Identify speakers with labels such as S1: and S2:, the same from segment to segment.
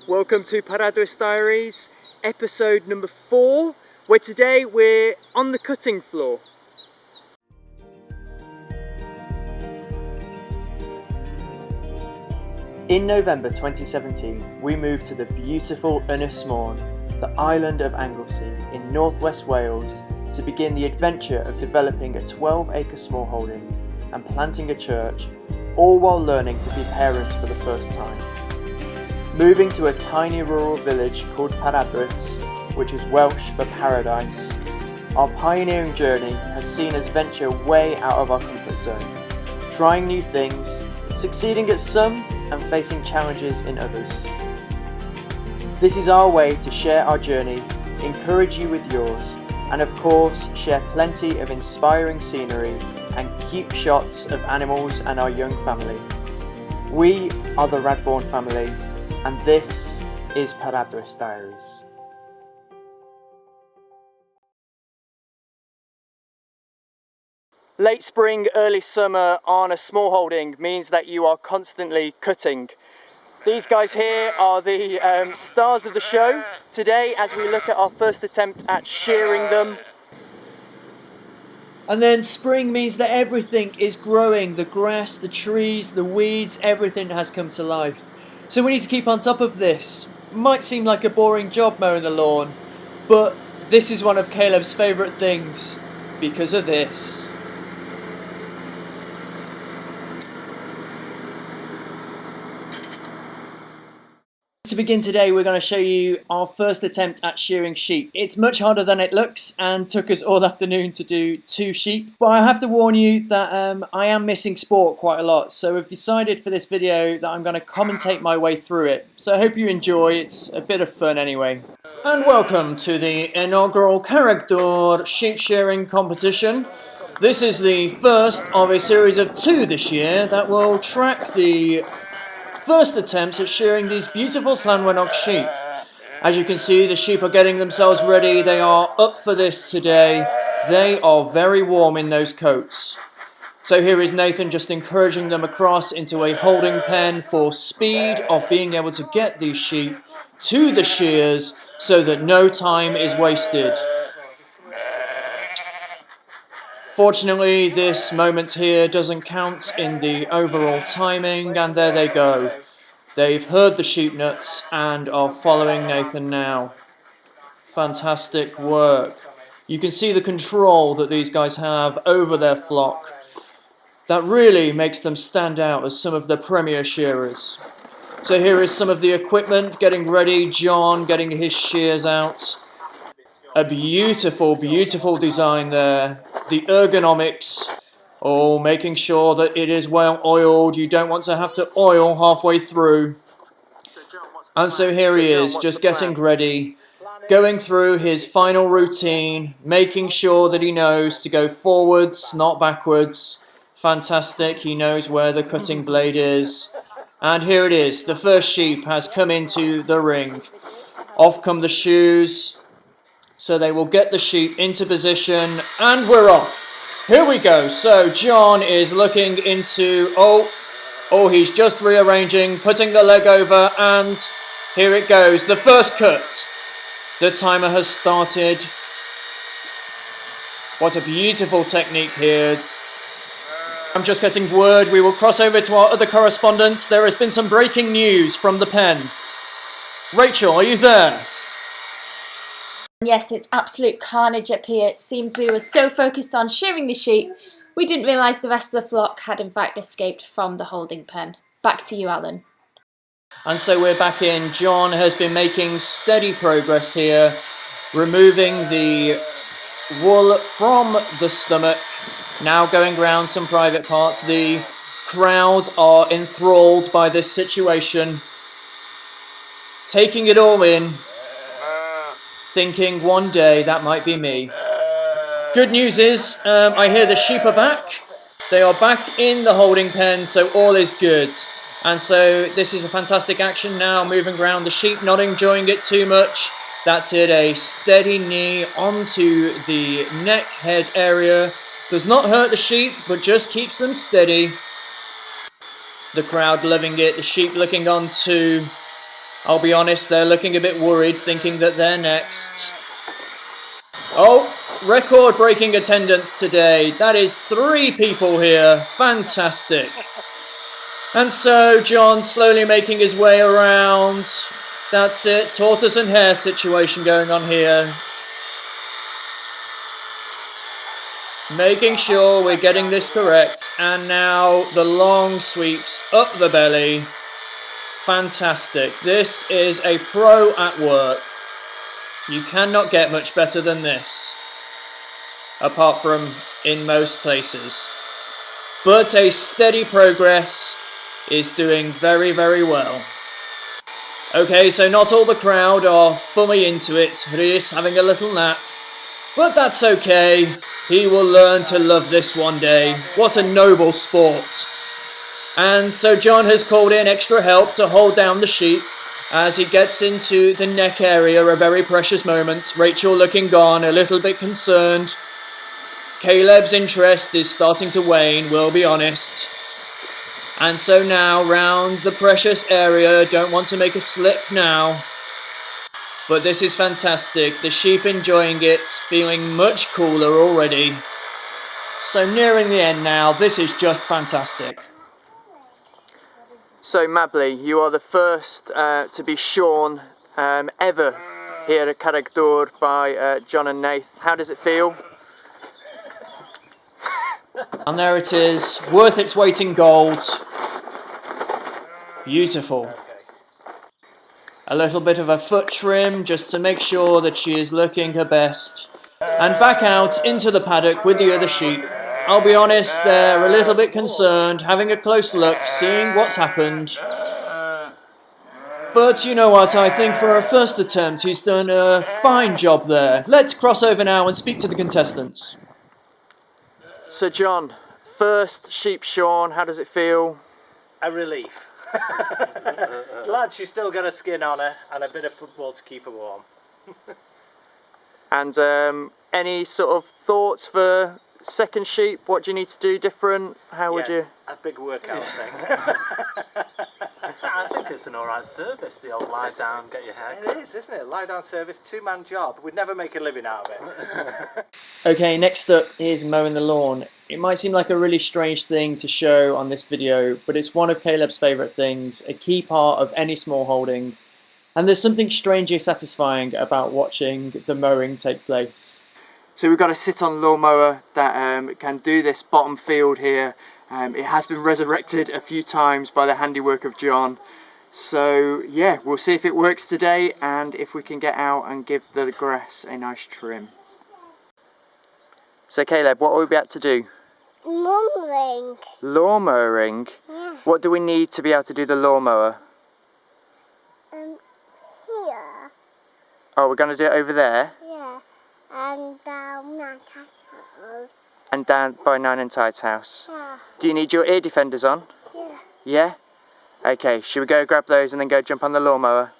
S1: Welcome to Paradwys Diaries, episode number 4, where today we're on the cutting floor. In November 2017, we moved to the beautiful Ynys Môn, the island of Anglesey in northwest Wales, to begin the adventure of developing a 12-acre smallholding and planting a church, all while learning to be parents for the first time. Moving to a tiny rural village called Paradwys, which is Welsh for paradise, our pioneering journey has seen us venture way out of our comfort zone, trying new things, succeeding at some and facing challenges in others. This is our way to share our journey, encourage you with yours, and of course share plenty of inspiring scenery and cute shots of animals and our young family. We are the Radbourne Family, and this is Paradwys Diaries. Late spring, early summer on a smallholding means that you are constantly cutting. These guys here are the stars of the show today as we look at our first attempt at shearing them. And then spring means that everything is growing. The grass, the trees, the weeds, everything has come to life. So we need to keep on top of this. Might seem like a boring job mowing the lawn, but this is one of Caleb's favourite things because of this. To begin today, we're going to show you our first attempt at shearing sheep. It's much harder than it looks and took us all afternoon to do 2 sheep. But I have to warn you that I am missing sport quite a lot. So we've decided for this video that I'm going to commentate my way through it. So I hope you enjoy. It's a bit of fun anyway. And welcome to the inaugural Paradwys sheep shearing competition. This is the first of a series of 2 this year that will track the first attempt at shearing these beautiful Llanwnog sheep. As you can see, the sheep are getting themselves ready. They are up for this today. They are very warm in those coats. So here is Nathan just encouraging them across into a holding pen for speed of being able to get these sheep to the shears so that no time is wasted. Fortunately, this moment here doesn't count in the overall timing, and there they go. They've heard the sheep nuts and are following Nathan now. Fantastic work. You can see the control that these guys have over their flock. That really makes them stand out as some of the premier shearers. So here is some of the equipment getting ready. John getting his shears out. A beautiful, beautiful design there. The ergonomics, making sure that it is well oiled. You don't want to have to oil halfway through. And so here he is, just getting ready, going through his final routine, making sure that he knows to go forwards, not backwards. Fantastic, he knows where the cutting blade is. And here it is, the first sheep has come into the ring. Off come the shoes. So they will get the sheep into position, and we're off. Here we go. So John is looking into, he's just rearranging, putting the leg over, and here it goes. The first cut. The timer has started. What a beautiful technique here. I'm just getting word. We will cross over to our other correspondent. There has been some breaking news from the pen. Rachel, are you there?
S2: Yes, it's absolute carnage up here. It seems we were so focused on shearing the sheep, we didn't realise the rest of the flock had in fact escaped from the holding pen. Back to you, Alan.
S1: And so we're back in. John has been making steady progress here, removing the wool from the stomach, now going round some private parts. The crowd are enthralled by this situation, taking it all in, thinking one day that might be me. Good news is, I hear the sheep are back. They are back in the holding pen, so all is good. And so this is a fantastic action now, moving around the sheep, not enjoying it too much. That's it, a steady knee onto the neck, head area. Does not hurt the sheep, but just keeps them steady. The crowd loving it, the sheep looking on too. I'll be honest, they're looking a bit worried, thinking that they're next. Oh, record-breaking attendance today. That is 3 people here. Fantastic. And so John slowly making his way around. That's it, tortoise and hare situation going on here. Making sure we're getting this correct. And now the long sweeps up the belly. Fantastic. This is a pro at work. You cannot get much better than this. Apart from in most places. But a steady progress is doing very, very well. Okay, so not all the crowd are fully into it. Rhys having a little nap. But that's okay. He will learn to love this one day. What a noble sport. And so John has called in extra help to hold down the sheep as he gets into the neck area, a very precious moment. Rachel looking gone, a little bit concerned. Caleb's interest is starting to wane, we'll be honest. And so now, round the precious area, don't want to make a slip now. But this is fantastic, the sheep enjoying it, feeling much cooler already. So nearing the end now, this is just fantastic. So Mably, you are the first to be shorn ever here at Paradwys by John and Nath. How does it feel? And there it is, worth its weight in gold. Beautiful. A little bit of a foot trim just to make sure that she is looking her best. And back out into the paddock with the other sheep. I'll be honest, they're a little bit concerned, having a close look, seeing what's happened. But you know what, I think for a first attempt he's done a fine job there. Let's cross over now and speak to the contestants. So John, first sheep shorn, how does it feel?
S3: A relief. Glad she's still got a skin on her and a bit of football to keep her warm.
S1: And any sort of thoughts for second sheep? What do you need to do different? How would you?
S3: A big workout, I think. I think it's an alright service, the old lie down, get your hair cut. It is, isn't it? Lie down service, 2-man job. We'd never make a living out of it.
S1: Okay, next up is mowing the lawn. It might seem like a really strange thing to show on this video, but it's one of Caleb's favourite things, a key part of any small holding, and there's something strangely satisfying about watching the mowing take place. So we've got a sit-on lawnmower that can do this bottom field here. It has been resurrected a few times by the handiwork of John. So yeah, we'll see if it works today and if we can get out and give the grass a nice trim. So Caleb, what are we about to do?
S4: Mowing.
S1: Lawn mowing?
S4: Yeah.
S1: What do we need to be able to do the lawnmower?
S4: Here.
S1: Oh, we're going to do it over there?
S4: Yeah. And down my house.
S1: And down by Nine and Tide's house?
S4: Yeah.
S1: Do you need your ear defenders on?
S4: Yeah.
S1: Yeah? Okay, should we go grab those and then go jump on the lawnmower?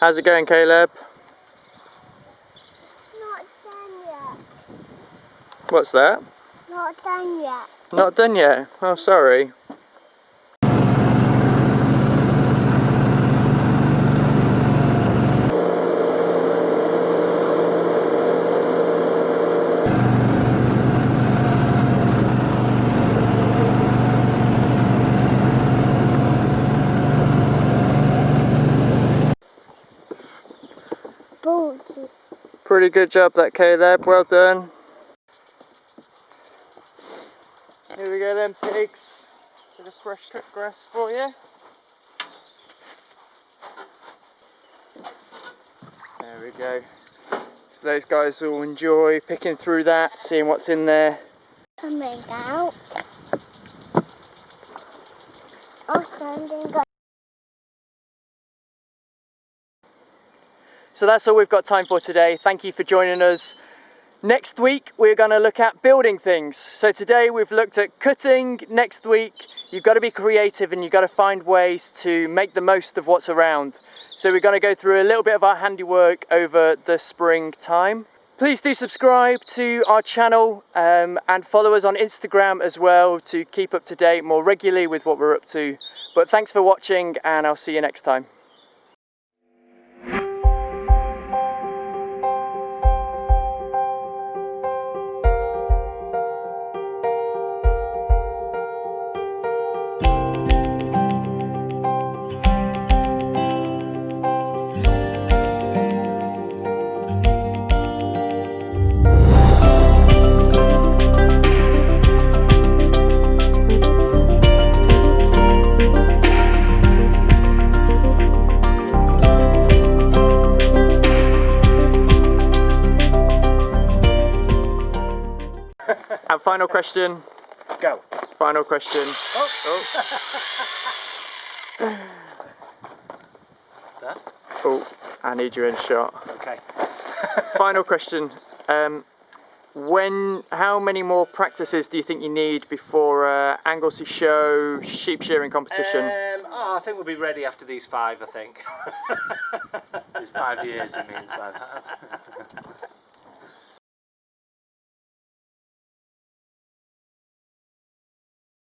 S1: How's it going, Caleb?
S4: Not done yet.
S1: What's that?
S4: Not done yet.
S1: Not done yet? Oh, sorry.
S4: Boom.
S1: Pretty good job that, Caleb. Well done. Here we go then, pigs. Bit of fresh cut grass for you. There we go. So those guys will enjoy picking through that, seeing what's in there.
S4: Coming out. Oh, standing up.
S1: So that's all we've got time for today. Thank you for joining us. Next week we're going to look at building things. So today we've looked at cutting. Next week you've got to be creative and you've got to find ways to make the most of what's around. So we're going to go through a little bit of our handiwork over the spring time. Please do subscribe to our channel and follow us on Instagram as well to keep up to date more regularly with what we're up to. But thanks for watching and I'll see you next time. And final question.
S3: Go.
S1: Final question.
S3: Dad?
S1: Oh, I need you in shot.
S3: Okay.
S1: Final question. How many more practices do you think you need before Anglesey Show sheep shearing competition?
S3: I think we'll be ready after these 5, I think. These 5 years, he means by that.